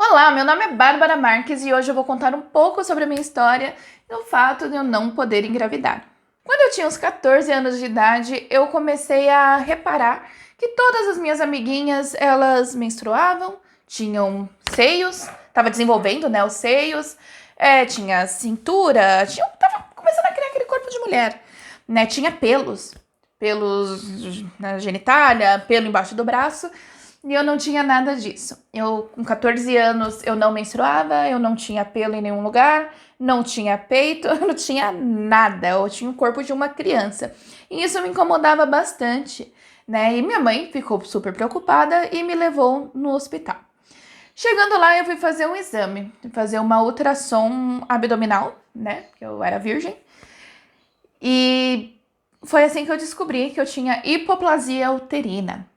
Olá, meu nome é Bárbara Marques e hoje eu vou contar um pouco sobre a minha história e o fato de eu não poder engravidar. Quando eu tinha uns 14 anos de idade, eu comecei a reparar que todas as minhas amiguinhas, elas menstruavam, tinham seios, estava desenvolvendo, né, os seios, tinha cintura, tava começando a criar aquele corpo de mulher, né, tinha pelos na genitália, pelo embaixo do braço, e eu não tinha nada disso. Eu, com 14 anos, eu não menstruava, eu não tinha pelo em nenhum lugar, não tinha peito, eu não tinha nada. Eu tinha o corpo de uma criança. E isso me incomodava bastante, né? E minha mãe ficou super preocupada e me levou no hospital. Chegando lá, eu fui fazer um exame, fazer uma ultrassom abdominal, né? Porque eu era virgem. E foi assim que eu descobri que eu tinha hipoplasia uterina.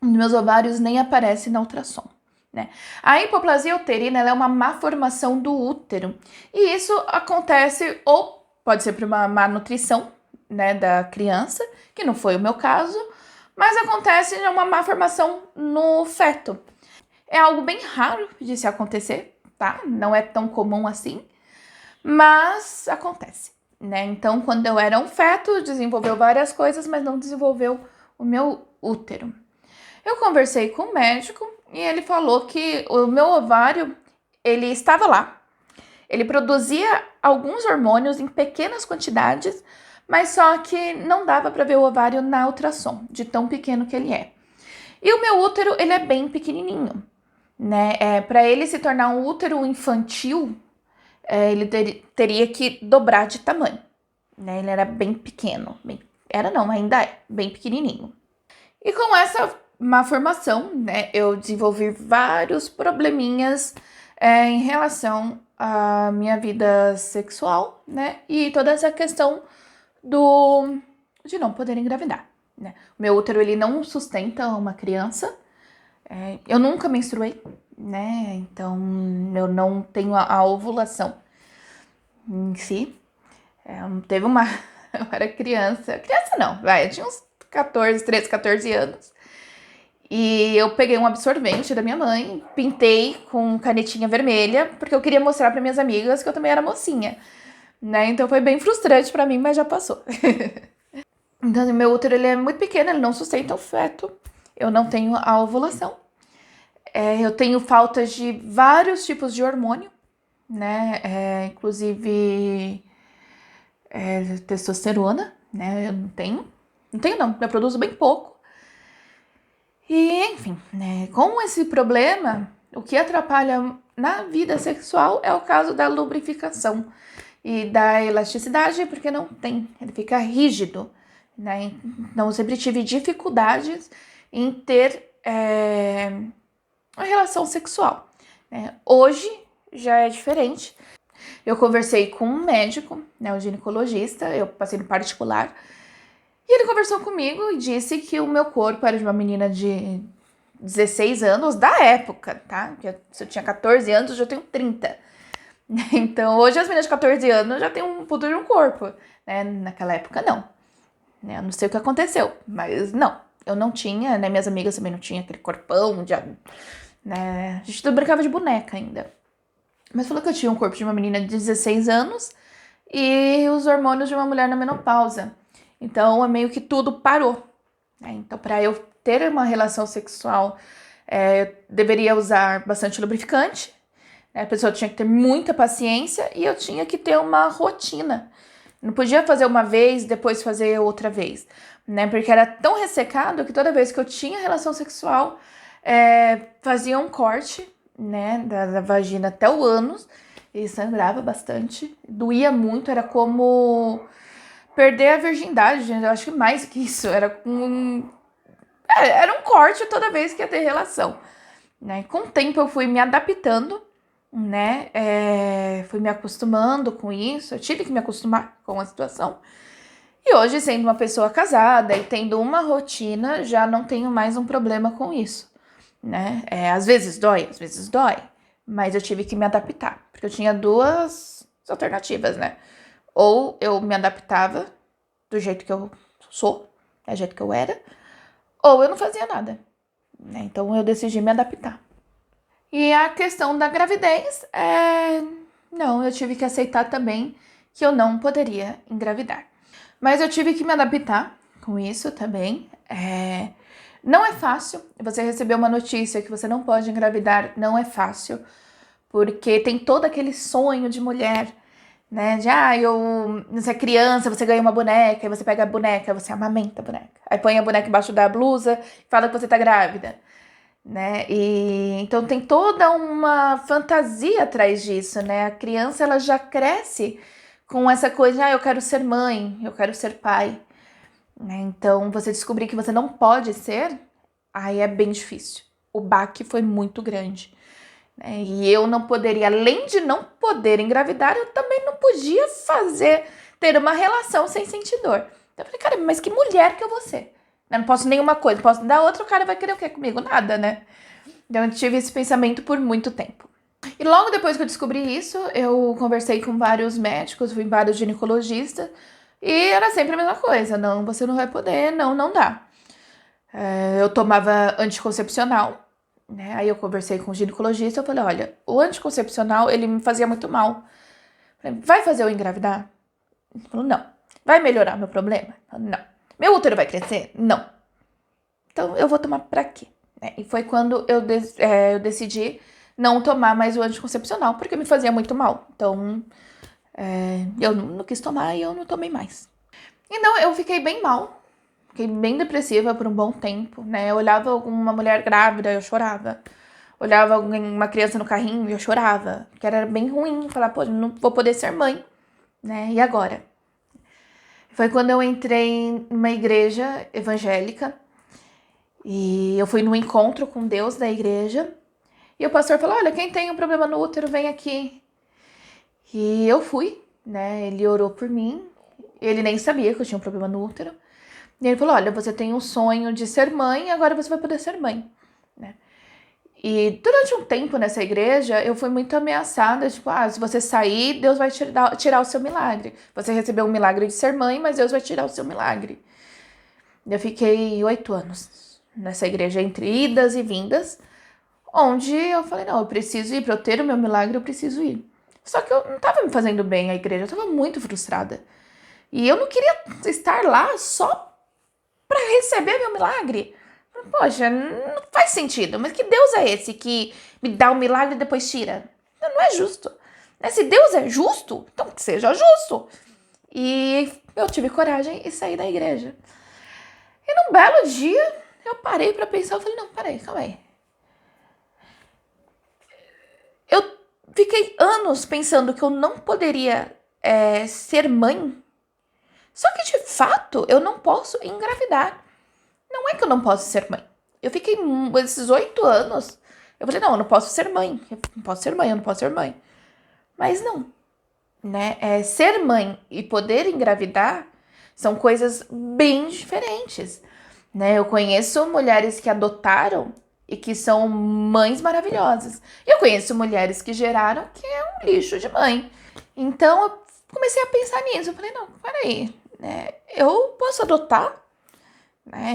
Meus ovários nem aparecem na ultrassom, né? A hipoplasia uterina ela é uma má formação do útero. E isso acontece ou pode ser por uma má nutrição, né, da criança, que não foi o meu caso, mas acontece uma má formação no feto. É algo bem raro de se acontecer, tá? Não é tão comum assim, mas acontece, né? Então, quando eu era um feto, desenvolveu várias coisas, mas não desenvolveu o meu útero. Eu conversei com o médico e ele falou que o meu ovário, ele estava lá. Ele produzia alguns hormônios em pequenas quantidades, mas só que não dava para ver o ovário na ultrassom, de tão pequeno que ele é. E o meu útero, ele é bem pequenininho, né? Para ele se tornar um útero infantil, ele teria que dobrar de tamanho, né? Ele era bem pequeno, era não, ainda é bem pequenininho. E com essa má formação, né, eu desenvolvi vários probleminhas em relação à minha vida sexual, né, e toda essa questão de não poder engravidar, né. O meu útero, ele não sustenta uma criança, eu nunca menstruei, né, então eu não tenho a ovulação em si. Teve uma... Eu era criança não, eu tinha uns 13, 14 anos. E eu peguei um absorvente da minha mãe, pintei com canetinha vermelha, porque eu queria mostrar para minhas amigas que eu também era mocinha, né? Então foi bem frustrante para mim, mas já passou. Então meu útero, ele é muito pequeno, ele não sustenta o feto. Eu não tenho a ovulação. Eu tenho falta de vários tipos de hormônio, né? Inclusive testosterona, né? Eu não tenho. Não tenho não, eu produzo bem pouco. E, enfim, né, com esse problema, o que atrapalha na vida sexual é o caso da lubrificação e da elasticidade, porque não tem, ele fica rígido, né? Então, eu sempre tive dificuldades em ter uma relação sexual, né? Hoje já é diferente. Eu conversei com um médico, né, um ginecologista, eu passei no particular, e ele conversou comigo e disse que o meu corpo era de uma menina de 16 anos da época, tá? Que se eu tinha 14 anos, eu já tenho 30. Então, hoje as meninas de 14 anos já têm um puto de um corpo, né? Naquela época, não. Eu não sei o que aconteceu, mas não. Eu não tinha, né? Minhas amigas também não tinham aquele corpão, né? A gente tudo brincava de boneca ainda. Mas falou que eu tinha um corpo de uma menina de 16 anos e os hormônios de uma mulher na menopausa. Então, meio que tudo parou, né? Então, para eu ter uma relação sexual, eu deveria usar bastante lubrificante, né? A pessoa tinha que ter muita paciência e eu tinha que ter uma rotina. Não podia fazer uma vez, depois fazer outra vez, né? Porque era tão ressecado que toda vez que eu tinha relação sexual, fazia um corte, né, da vagina até o ânus e sangrava bastante, doía muito, era como perder a virgindade, gente. Eu acho que mais que isso, era um corte toda vez que ia ter relação, né? Com o tempo eu fui me adaptando, né? Fui me acostumando com isso, eu tive que me acostumar com a situação. E hoje, sendo uma pessoa casada e tendo uma rotina, já não tenho mais um problema com isso, né? Às vezes dói, mas eu tive que me adaptar, porque eu tinha duas alternativas, né? Ou eu me adaptava do jeito que eu sou, do jeito que eu era, ou eu não fazia nada, né? Então eu decidi me adaptar. E a questão da gravidez, não, eu tive que aceitar também que eu não poderia engravidar. Mas eu tive que me adaptar com isso também. Não é fácil você receber uma notícia que você não pode engravidar, não é fácil, porque tem todo aquele sonho de mulher, né? Você é criança, você ganha uma boneca, aí você pega a boneca, você amamenta a boneca. Aí põe a boneca embaixo da blusa e fala que você tá grávida, né? E então tem toda uma fantasia atrás disso, né? A criança, ela já cresce com essa coisa, eu quero ser mãe, eu quero ser pai, né? Então, você descobrir que você não pode ser, aí é bem difícil. O baque foi muito grande, né? E eu não poderia, além de não poder engravidar, eu também não podia ter uma relação sem sentir dor. Então eu falei, cara, mas que mulher que eu vou ser? Eu não posso nenhuma coisa, posso dar outra, o cara vai querer o quê comigo? Nada, né? Então eu tive esse pensamento por muito tempo. E logo depois que eu descobri isso, eu conversei com vários médicos, fui em vários ginecologistas, e era sempre a mesma coisa, não, você não vai poder, não dá. Eu tomava anticoncepcional, né? Aí eu conversei com o ginecologista, eu falei, olha, o anticoncepcional, ele me fazia muito mal. Falei, vai fazer eu engravidar? Ele falou, não. Vai melhorar meu problema? Falei, não. Meu útero vai crescer? Não. Então eu vou tomar pra quê? E foi quando eu decidi não tomar mais o anticoncepcional, porque me fazia muito mal. Então, eu não quis tomar e eu não tomei mais. Então, eu fiquei bem mal. Fiquei bem depressiva por um bom tempo, né? Eu olhava uma mulher grávida, eu chorava. Olhava uma criança no carrinho e eu chorava. Porque era bem ruim. Falar, pô, não vou poder ser mãe, né? E agora? Foi quando eu entrei numa igreja evangélica. E eu fui num encontro com Deus da igreja. E o pastor falou, olha, quem tem um problema no útero, vem aqui. E eu fui, né? Ele orou por mim. Ele nem sabia que eu tinha um problema no útero. E ele falou, olha, você tem um sonho de ser mãe, agora você vai poder ser mãe, né? E durante um tempo nessa igreja, eu fui muito ameaçada, tipo, se você sair, Deus vai tirar o seu milagre. Você recebeu um milagre de ser mãe, mas Deus vai tirar o seu milagre. Eu fiquei 8 anos nessa igreja, entre idas e vindas, onde eu falei, não, eu preciso ir, para eu ter o meu milagre, eu preciso ir. Só que eu não estava me fazendo bem a igreja, eu estava muito frustrada. E eu não queria estar lá só para receber meu milagre. Poxa, não faz sentido. Mas que Deus é esse que me dá o milagre e depois tira? Não é justo. Se Deus é justo, então que seja justo. E eu tive coragem e saí da igreja. E num belo dia, eu parei para pensar. Eu falei, não, peraí, calma aí. Eu fiquei anos pensando que eu não poderia ser mãe. Só que, de fato, eu não posso engravidar. Não é que eu não posso ser mãe. Eu fiquei esses 8 anos. Eu falei, não, eu não posso ser mãe. Eu não posso ser mãe, eu não posso ser mãe. Mas não. Né? Ser mãe e poder engravidar são coisas bem diferentes. Né? Eu conheço mulheres que adotaram e que são mães maravilhosas. E eu conheço mulheres que geraram que é um lixo de mãe. Então eu comecei a pensar nisso. Eu falei, não, peraí. Né? Eu posso adotar?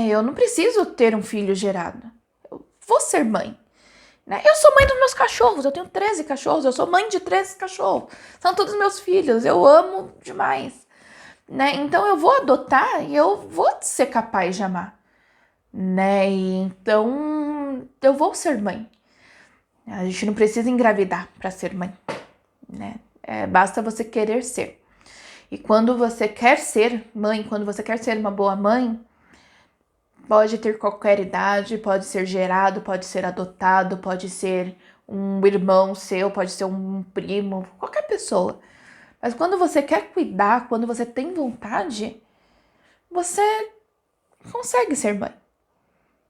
Eu não preciso ter um filho gerado. Eu vou ser mãe. Eu sou mãe dos meus cachorros. Eu tenho 13 cachorros. Eu sou mãe de 13 cachorros. São todos meus filhos. Eu amo demais. Então eu vou adotar e eu vou ser capaz de amar. E então eu vou ser mãe. A gente não precisa engravidar para ser mãe. Basta você querer ser. E quando você quer ser mãe, quando você quer ser uma boa mãe, pode ter qualquer idade, pode ser gerado, pode ser adotado, pode ser um irmão seu, pode ser um primo, qualquer pessoa. Mas quando você quer cuidar, quando você tem vontade, você consegue ser mãe.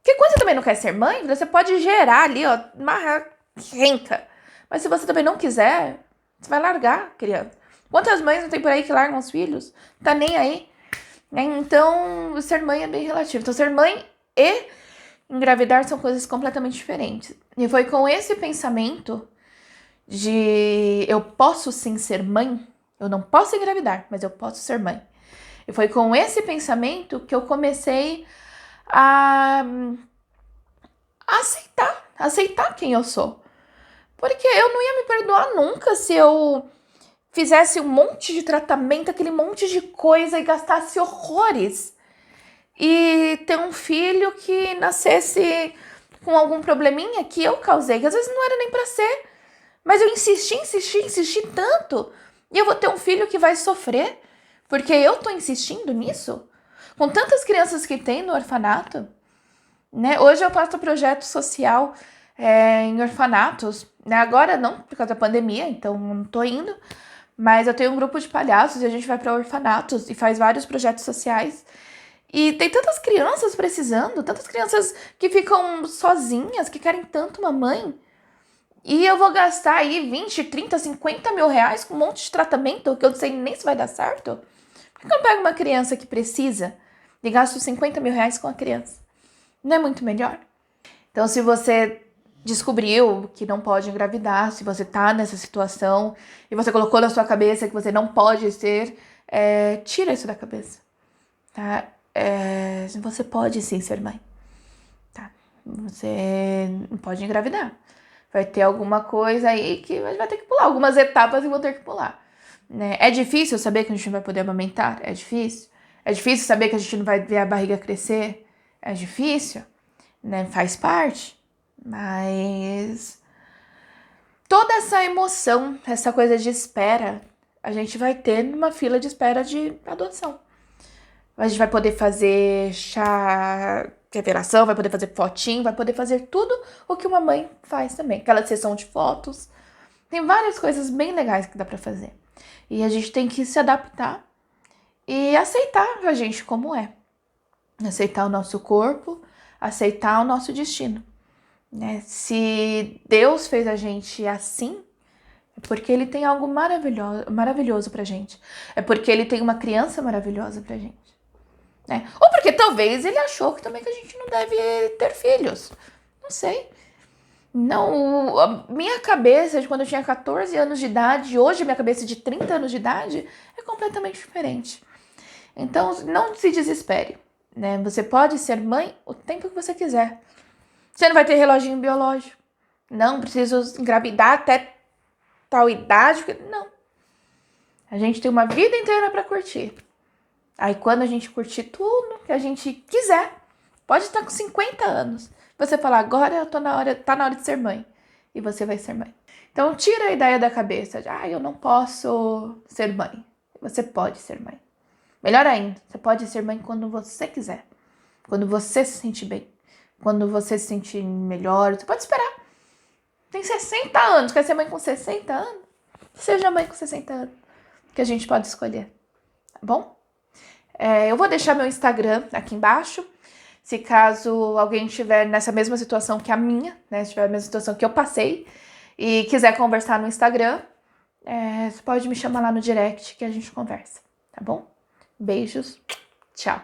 Porque quando você também não quer ser mãe, você pode gerar ali, uma renca. Mas se você também não quiser, você vai largar a criança. Quantas mães não tem por aí que largam os filhos? Não tá nem aí. Então, ser mãe é bem relativo. Então, ser mãe e engravidar são coisas completamente diferentes. E foi com esse pensamento de eu posso sim ser mãe, eu não posso engravidar, mas eu posso ser mãe. E foi com esse pensamento que eu comecei a aceitar quem eu sou. Porque eu não ia me perdoar nunca se eu fizesse um monte de tratamento, aquele monte de coisa e gastasse horrores. E ter um filho que nascesse com algum probleminha que eu causei, que às vezes não era nem pra ser. Mas eu insisti tanto. E eu vou ter um filho que vai sofrer porque eu tô insistindo nisso? Com tantas crianças que tem no orfanato, né? Hoje eu faço projeto social em orfanatos, né? Agora não, por causa da pandemia, então não tô indo. Mas eu tenho um grupo de palhaços e a gente vai para orfanatos e faz vários projetos sociais. E tem tantas crianças precisando, tantas crianças que ficam sozinhas, que querem tanto uma mãe. E eu vou gastar aí 20, 30, 50 mil reais com um monte de tratamento que eu não sei nem se vai dar certo. Por que eu pego uma criança que precisa e gasto 50 mil reais com a criança? Não é muito melhor? Então, se você descobriu que não pode engravidar, se você tá nessa situação e você colocou na sua cabeça que você não pode ser, tira isso da cabeça, tá? Você pode sim ser mãe, tá? Você não pode engravidar. Vai ter alguma coisa aí que vai ter que pular, algumas etapas e vou ter que pular, né? É difícil saber que a gente não vai poder amamentar? É difícil. É difícil saber que a gente não vai ver a barriga crescer? É difícil, né? Faz parte. Mas toda essa emoção, essa coisa de espera, a gente vai ter numa fila de espera de adoção. A gente vai poder fazer chá, revelação, vai poder fazer fotinho, vai poder fazer tudo o que uma mãe faz também. Aquela sessão de fotos. Tem várias coisas bem legais que dá pra fazer. E a gente tem que se adaptar e aceitar a gente como é. Aceitar o nosso corpo, aceitar o nosso destino. Né? Se Deus fez a gente assim, é porque Ele tem algo maravilhoso pra gente. É porque Ele tem uma criança maravilhosa pra gente. Né? Ou porque talvez Ele achou que também que a gente não deve ter filhos. Não sei. Não, a minha cabeça de quando eu tinha 14 anos de idade, hoje a minha cabeça de 30 anos de idade é completamente diferente. Então, não se desespere, né? Você pode ser mãe o tempo que você quiser. Você não vai ter reloginho biológico. Não, preciso engravidar até tal idade. Não. A gente tem uma vida inteira para curtir. Aí quando a gente curtir tudo que a gente quiser, pode estar com 50 anos. Você falar, agora eu tô tá na hora de ser mãe. E você vai ser mãe. Então tira a ideia da cabeça de, eu não posso ser mãe. Você pode ser mãe. Melhor ainda, você pode ser mãe quando você quiser. Quando você se sentir bem. Quando você se sentir melhor, você pode esperar. Tem 60 anos, quer ser mãe com 60 anos? Seja mãe com 60 anos. Que a gente pode escolher. Tá bom? Eu vou deixar meu Instagram aqui embaixo. Se caso alguém estiver nessa mesma situação que a minha, né? Se estiver na mesma situação que eu passei e quiser conversar no Instagram, você pode me chamar lá no direct que a gente conversa, tá bom? Beijos, tchau!